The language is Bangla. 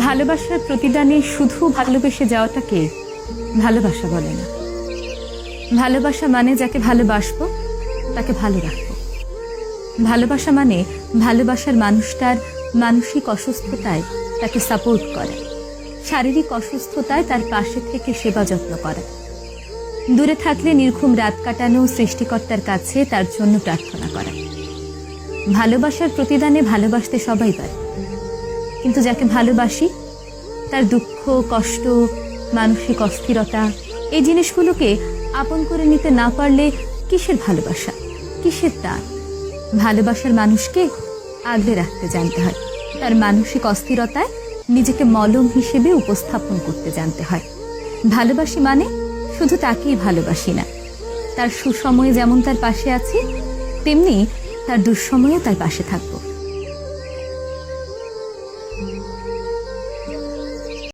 ভালোবাসার প্রতিদানে শুধু ভালোবেসে যাওয়াটাকে ভালোবাসা বলে না। ভালোবাসা মানে যাকে ভালোবাসবো তাকে ভালো রাখবো। ভালোবাসা মানে ভালোবাসার মানুষটার মানসিক অসুস্থতায় তাকে সাপোর্ট করা, শারীরিক অসুস্থতায় তার পাশে থেকে সেবা যত্ন করা, দূরে থাকলে নির্ঘুম রাত কাটানো, সৃষ্টিকর্তার কাছে তার জন্য প্রার্থনা করা। ভালোবাসার প্রতিদানে ভালোবাসতে সবাই পারে, কিন্তু যাকে ভালোবাসি তার দুঃখ, কষ্ট, মানসিক অস্থিরতা এই জিনিসগুলোকে আপন করে নিতে না পারলে কিসের ভালোবাসা, কিসের টান? ভালোবাসার মানুষকে আগলে রাখতে জানতে হয়, তার মানসিক অস্থিরতায় নিজেকে মলম হিসেবে উপস্থাপন করতে জানতে হয়। ভালোবাসি মানে শুধু তাকেই ভালোবাসি না, তার সুসময়ে যেমন তার পাশে আছি তেমনি তার দুঃসময়েও তার পাশে থাকবো।